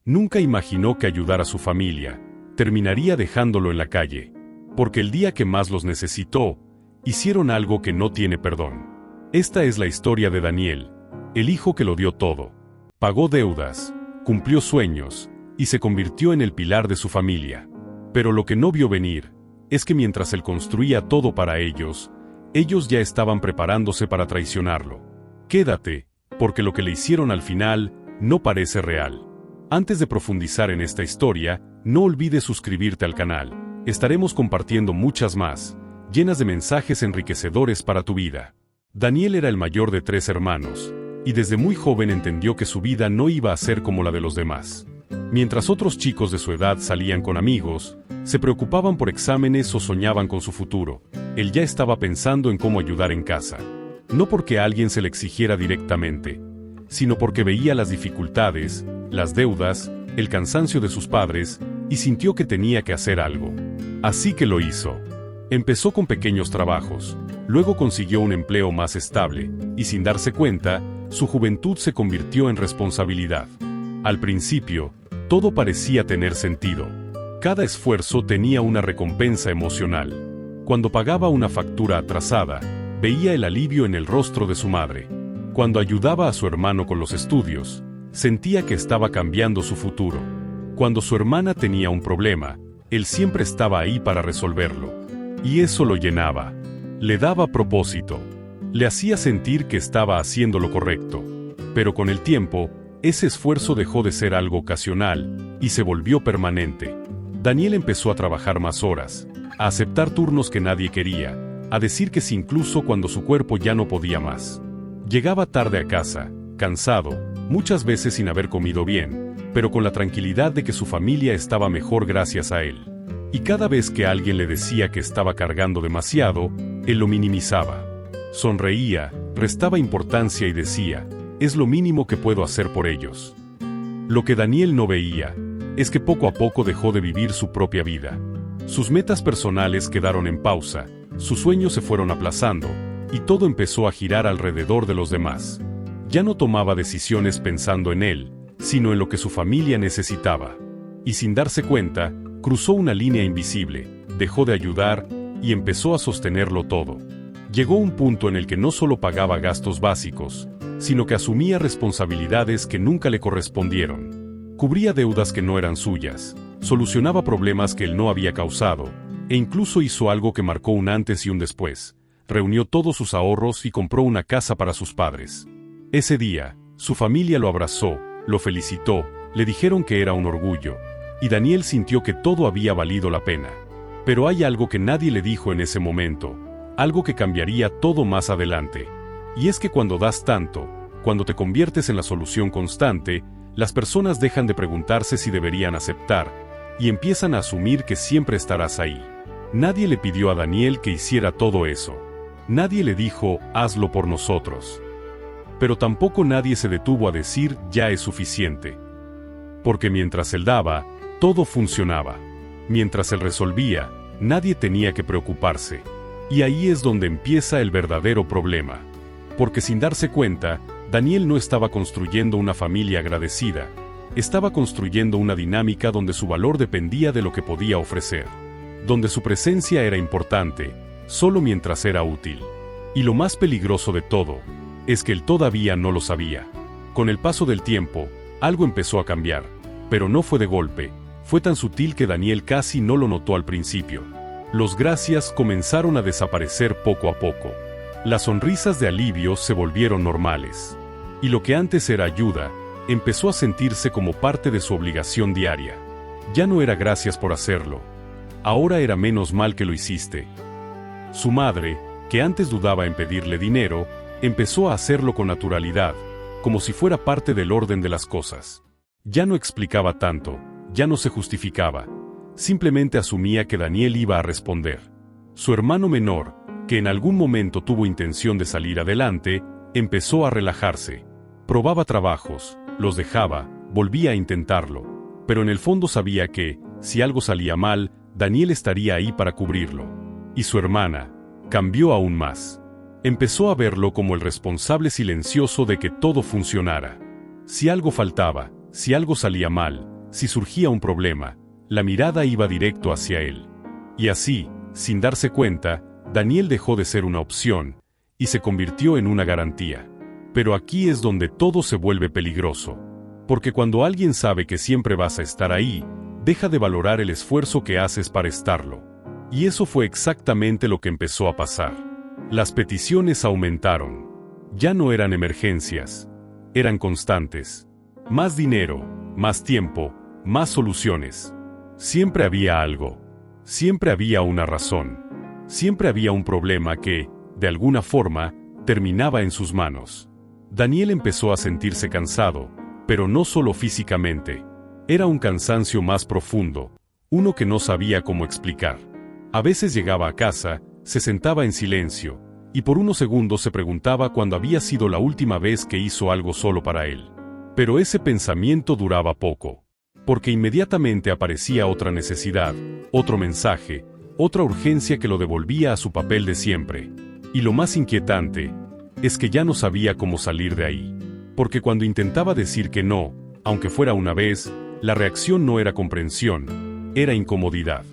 Nunca imaginó que ayudar a su familia terminaría dejándolo en la calle, porque el día que más los necesitó, hicieron algo que no tiene perdón. Esta es la historia de Daniel, el hijo que lo dio todo. Pagó deudas, cumplió sueños, y se convirtió en el pilar de su familia. Pero lo que no vio venir, es que mientras él construía todo para ellos ya estaban preparándose para traicionarlo. Quédate, porque lo que le hicieron al final no parece real. Antes de profundizar en esta historia, no olvides suscribirte al canal. Estaremos compartiendo muchas más, llenas de mensajes enriquecedores para tu vida. Daniel era el mayor de 3 hermanos, y desde muy joven entendió que su vida no iba a ser como la de los demás. Mientras otros chicos de su edad salían con amigos, se preocupaban por exámenes o soñaban con su futuro, él ya estaba pensando en cómo ayudar en casa. No porque alguien se le exigiera directamente, sino porque veía las dificultades, las deudas, el cansancio de sus padres, y sintió que tenía que hacer algo. Así que lo hizo. Empezó con pequeños trabajos, luego consiguió un empleo más estable, y sin darse cuenta, su juventud se convirtió en responsabilidad. Al principio, todo parecía tener sentido. Cada esfuerzo tenía una recompensa emocional. Cuando pagaba una factura atrasada, veía el alivio en el rostro de su madre. Cuando ayudaba a su hermano con los estudios, sentía que estaba cambiando su futuro. Cuando su hermana tenía un problema, él siempre estaba ahí para resolverlo. Y eso lo llenaba. Le daba propósito. Le hacía sentir que estaba haciendo lo correcto. Pero con el tiempo, ese esfuerzo dejó de ser algo ocasional y se volvió permanente. Daniel empezó a trabajar más horas, a aceptar turnos que nadie quería, a decir que sí incluso cuando su cuerpo ya no podía más. Llegaba tarde a casa, cansado, muchas veces sin haber comido bien, pero con la tranquilidad de que su familia estaba mejor gracias a él. Y cada vez que alguien le decía que estaba cargando demasiado, él lo minimizaba. Sonreía, restaba importancia y decía, es lo mínimo que puedo hacer por ellos. Lo que Daniel no veía, es que poco a poco dejó de vivir su propia vida. Sus metas personales quedaron en pausa, sus sueños se fueron aplazando, y todo empezó a girar alrededor de los demás. Ya no tomaba decisiones pensando en él, sino en lo que su familia necesitaba. Y sin darse cuenta, cruzó una línea invisible, dejó de ayudar, y empezó a sostenerlo todo. Llegó un punto en el que no solo pagaba gastos básicos, sino que asumía responsabilidades que nunca le correspondieron. Cubría deudas que no eran suyas, solucionaba problemas que él no había causado, e incluso hizo algo que marcó un antes y un después. Reunió todos sus ahorros y compró una casa para sus padres. Ese día, su familia lo abrazó, lo felicitó, le dijeron que era un orgullo, y Daniel sintió que todo había valido la pena. Pero hay algo que nadie le dijo en ese momento, algo que cambiaría todo más adelante. Y es que cuando das tanto, cuando te conviertes en la solución constante, las personas dejan de preguntarse si deberían aceptar, y empiezan a asumir que siempre estarás ahí. Nadie le pidió a Daniel que hiciera todo eso. Nadie le dijo, hazlo por nosotros. Pero tampoco nadie se detuvo a decir, ya es suficiente. Porque mientras él daba, todo funcionaba. Mientras él resolvía, nadie tenía que preocuparse. Y ahí es donde empieza el verdadero problema. Porque sin darse cuenta, Daniel no estaba construyendo una familia agradecida, estaba construyendo una dinámica donde su valor dependía de lo que podía ofrecer, donde su presencia era importante, solo mientras era útil. Y lo más peligroso de todo, es que él todavía no lo sabía. Con el paso del tiempo, algo empezó a cambiar, pero no fue de golpe, fue tan sutil que Daniel casi no lo notó al principio. Los gracias comenzaron a desaparecer poco a poco. Las sonrisas de alivio se volvieron normales. Y lo que antes era ayuda, empezó a sentirse como parte de su obligación diaria. Ya no era gracias por hacerlo. Ahora era menos mal que lo hiciste. Su madre, que antes dudaba en pedirle dinero, empezó a hacerlo con naturalidad, como si fuera parte del orden de las cosas. Ya no explicaba tanto, ya no se justificaba. Simplemente asumía que Daniel iba a responder. Su hermano menor, que en algún momento tuvo intención de salir adelante, empezó a relajarse. Probaba trabajos, los dejaba, volvía a intentarlo, pero en el fondo sabía que, si algo salía mal, Daniel estaría ahí para cubrirlo. Y su hermana cambió aún más. Empezó a verlo como el responsable silencioso de que todo funcionara. Si algo faltaba, si algo salía mal, Si surgía un problema, la mirada iba directo hacia él. Y así, sin darse cuenta, Daniel dejó de ser una opción y se convirtió en una garantía. Pero aquí es donde todo se vuelve peligroso. Porque cuando alguien sabe que siempre vas a estar ahí, deja de valorar el esfuerzo que haces para estarlo. Y eso fue exactamente lo que empezó a pasar. Las peticiones aumentaron. Ya no eran emergencias, eran constantes. Más dinero, más tiempo, más soluciones. Siempre había algo. Siempre había una razón. Siempre había un problema que, de alguna forma, terminaba en sus manos. Daniel empezó a sentirse cansado, pero no solo físicamente. Era un cansancio más profundo, uno que no sabía cómo explicar. A veces llegaba a casa, se sentaba en silencio, y por unos segundos se preguntaba cuándo había sido la última vez que hizo algo solo para él. Pero ese pensamiento duraba poco, porque inmediatamente aparecía otra necesidad, otro mensaje, otra urgencia que lo devolvía a su papel de siempre. Y lo más inquietante es que ya no sabía cómo salir de ahí. Porque cuando intentaba decir que no, aunque fuera una vez, la reacción no era comprensión, era incomodidad.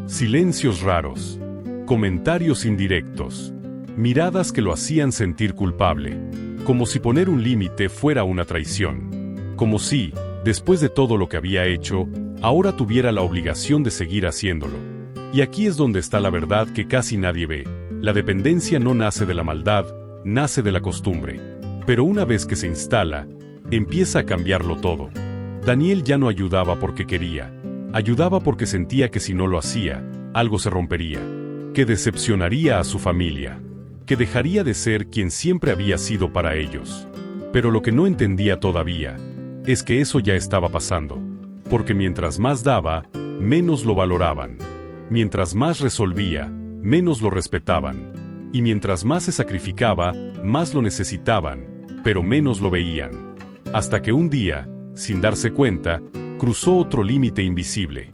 Silencios raros, comentarios indirectos, miradas que lo hacían sentir culpable, como si poner un límite fuera una traición. Como si, después de todo lo que había hecho, ahora tuviera la obligación de seguir haciéndolo. Y aquí es donde está la verdad que casi nadie ve. La dependencia no nace de la maldad, nace de la costumbre. Pero una vez que se instala, empieza a cambiarlo todo. Daniel ya no ayudaba porque quería. Ayudaba porque sentía que si no lo hacía, algo se rompería. Que decepcionaría a su familia. Que dejaría de ser quien siempre había sido para ellos. Pero lo que no entendía todavía es que eso ya estaba pasando. Porque mientras más daba, menos lo valoraban. Mientras más resolvía, menos lo respetaban. Y mientras más se sacrificaba, más lo necesitaban, pero menos lo veían. Hasta que un día, sin darse cuenta, cruzó otro límite invisible.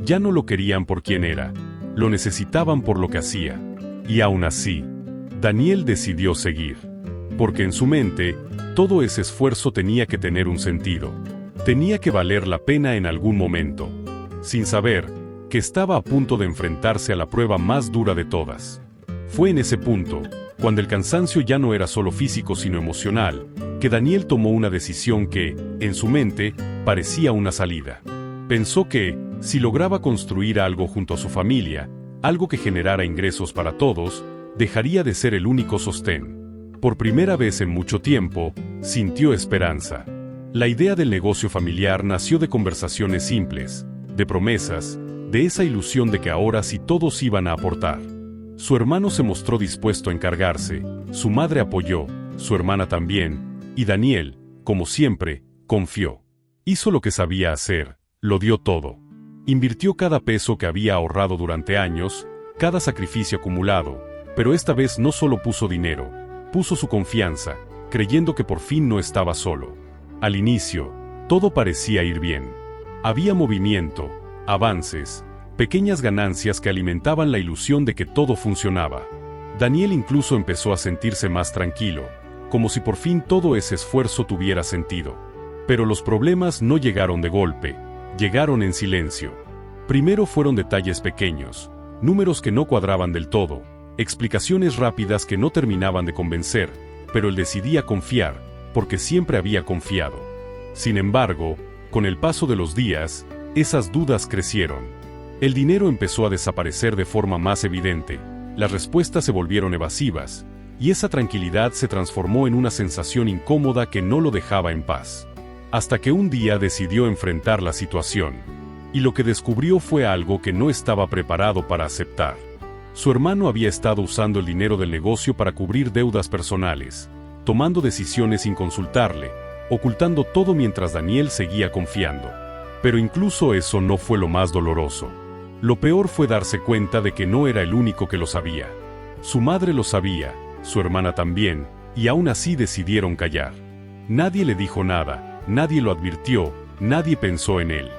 Ya no lo querían por quien era, lo necesitaban por lo que hacía. Y aún así, Daniel decidió seguir. Porque en su mente, todo ese esfuerzo tenía que tener un sentido. Tenía que valer la pena en algún momento. Sin saber que estaba a punto de enfrentarse a la prueba más dura de todas. Fue en ese punto, cuando el cansancio ya no era solo físico sino emocional, que Daniel tomó una decisión que, en su mente, parecía una salida. Pensó que, si lograba construir algo junto a su familia, algo que generara ingresos para todos, dejaría de ser el único sostén. Por primera vez en mucho tiempo, sintió esperanza. La idea del negocio familiar nació de conversaciones simples, de promesas, de esa ilusión de que ahora sí todos iban a aportar. Su hermano se mostró dispuesto a encargarse, su madre apoyó, su hermana también, y Daniel, como siempre, confió. Hizo lo que sabía hacer, lo dio todo. Invirtió cada peso que había ahorrado durante años, cada sacrificio acumulado, pero esta vez no solo puso dinero, puso su confianza, creyendo que por fin no estaba solo. Al inicio, todo parecía ir bien. Había movimiento, avances, pequeñas ganancias que alimentaban la ilusión de que todo funcionaba. Daniel incluso empezó a sentirse más tranquilo, como si por fin todo ese esfuerzo tuviera sentido. Pero los problemas no llegaron de golpe, llegaron en silencio. Primero fueron detalles pequeños, números que no cuadraban del todo, explicaciones rápidas que no terminaban de convencer, pero él decidía confiar, porque siempre había confiado. Sin embargo, con el paso de los días, esas dudas crecieron. El dinero empezó a desaparecer de forma más evidente, las respuestas se volvieron evasivas, y esa tranquilidad se transformó en una sensación incómoda que no lo dejaba en paz. Hasta que un día decidió enfrentar la situación. Y lo que descubrió fue algo que no estaba preparado para aceptar. Su hermano había estado usando el dinero del negocio para cubrir deudas personales, tomando decisiones sin consultarle, ocultando todo mientras Daniel seguía confiando. Pero incluso eso no fue lo más doloroso. Lo peor fue darse cuenta de que no era el único que lo sabía. Su madre lo sabía, su hermana también, y aún así decidieron callar. Nadie le dijo nada, nadie lo advirtió, nadie pensó en él.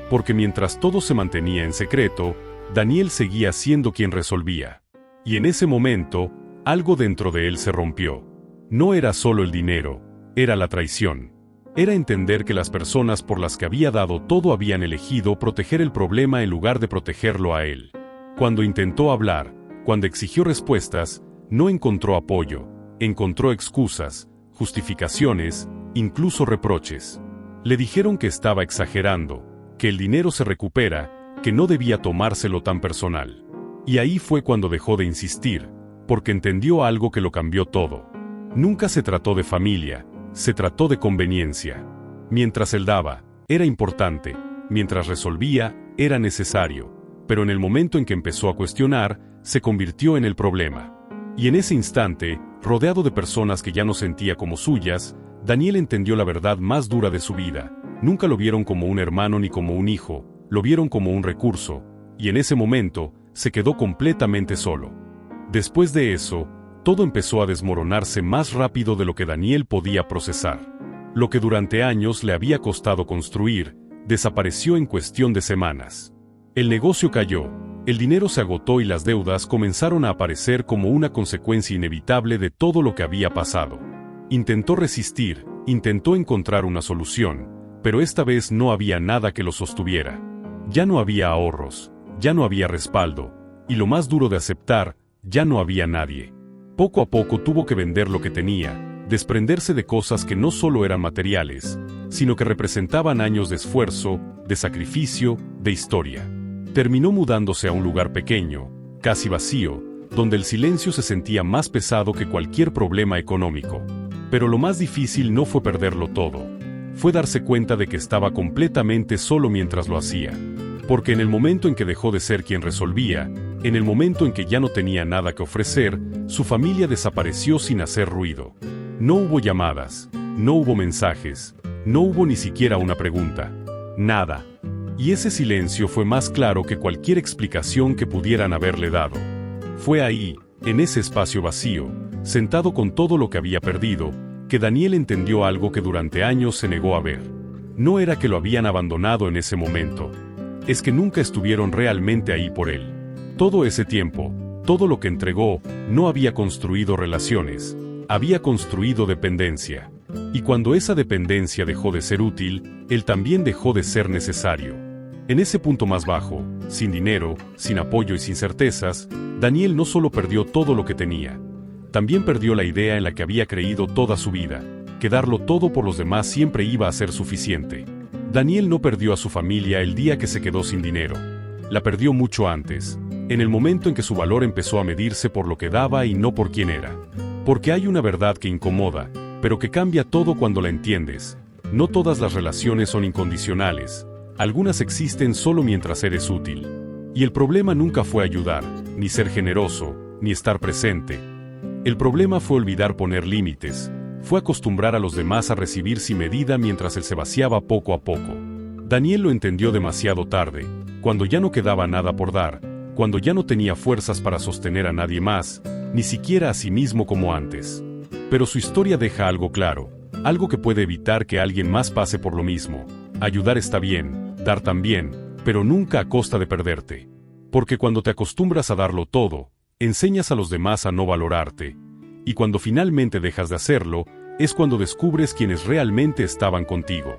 Porque mientras todo se mantenía en secreto, Daniel seguía siendo quien resolvía. Y en ese momento, algo dentro de él se rompió. No era solo el dinero, era la traición. Era entender que las personas por las que había dado todo habían elegido proteger el problema en lugar de protegerlo a él. Cuando intentó hablar, cuando exigió respuestas, no encontró apoyo, encontró excusas, justificaciones, incluso reproches. Le dijeron que estaba exagerando, que el dinero se recupera, que no debía tomárselo tan personal. Y ahí fue cuando dejó de insistir, porque entendió algo que lo cambió todo. Nunca se trató de familia, se trató de conveniencia. Mientras él daba, era importante, mientras resolvía, era necesario, pero en el momento en que empezó a cuestionar, se convirtió en el problema. Y en ese instante, rodeado de personas que ya no sentía como suyas, Daniel entendió la verdad más dura de su vida. Nunca lo vieron como un hermano ni como un hijo, lo vieron como un recurso, y en ese momento, se quedó completamente solo. Después de eso, todo empezó a desmoronarse más rápido de lo que Daniel podía procesar. Lo que durante años le había costado construir, desapareció en cuestión de semanas. El negocio cayó, el dinero se agotó y las deudas comenzaron a aparecer como una consecuencia inevitable de todo lo que había pasado. Intentó resistir, intentó encontrar una solución, pero esta vez no había nada que lo sostuviera. Ya no había ahorros, ya no había respaldo, y lo más duro de aceptar, ya no había nadie. Poco a poco tuvo que vender lo que tenía, desprenderse de cosas que no solo eran materiales, sino que representaban años de esfuerzo, de sacrificio, de historia. Terminó mudándose a un lugar pequeño, casi vacío, donde el silencio se sentía más pesado que cualquier problema económico. Pero lo más difícil no fue perderlo todo, fue darse cuenta de que estaba completamente solo mientras lo hacía. Porque en el momento en que dejó de ser quien resolvía, en el momento en que ya no tenía nada que ofrecer, su familia desapareció sin hacer ruido. No hubo llamadas, no hubo mensajes, no hubo ni siquiera una pregunta. Nada. Y ese silencio fue más claro que cualquier explicación que pudieran haberle dado. Fue ahí, en ese espacio vacío, sentado con todo lo que había perdido, que Daniel entendió algo que durante años se negó a ver. No era que lo habían abandonado en ese momento. Es que nunca estuvieron realmente ahí por él. Todo ese tiempo, todo lo que entregó, no había construido relaciones, había construido dependencia. Y cuando esa dependencia dejó de ser útil, él también dejó de ser necesario. En ese punto más bajo, sin dinero, sin apoyo y sin certezas, Daniel no solo perdió todo lo que tenía, también perdió la idea en la que había creído toda su vida, que darlo todo por los demás siempre iba a ser suficiente. Daniel no perdió a su familia el día que se quedó sin dinero. La perdió mucho antes, en el momento en que su valor empezó a medirse por lo que daba y no por quién era. Porque hay una verdad que incomoda, pero que cambia todo cuando la entiendes. No todas las relaciones son incondicionales, algunas existen solo mientras eres útil. Y el problema nunca fue ayudar, ni ser generoso, ni estar presente. El problema fue olvidar poner límites, fue acostumbrar a los demás a recibir sin medida mientras él se vaciaba poco a poco. Daniel lo entendió demasiado tarde, cuando ya no quedaba nada por dar, cuando ya no tenía fuerzas para sostener a nadie más, ni siquiera a sí mismo como antes. Pero su historia deja algo claro, algo que puede evitar que alguien más pase por lo mismo. Ayudar está bien, dar también, pero nunca a costa de perderte. Porque cuando te acostumbras a darlo todo, enseñas a los demás a no valorarte, y cuando finalmente dejas de hacerlo, es cuando descubres quienes realmente estaban contigo.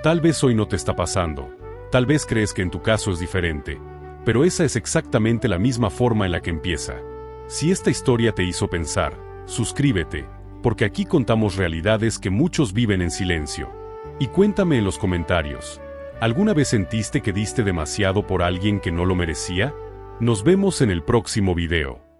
Tal vez hoy no te está pasando, tal vez crees que en tu caso es diferente, pero esa es exactamente la misma forma en la que empieza. Si esta historia te hizo pensar, suscríbete, porque aquí contamos realidades que muchos viven en silencio. Y cuéntame en los comentarios, ¿alguna vez sentiste que diste demasiado por alguien que no lo merecía? Nos vemos en el próximo video.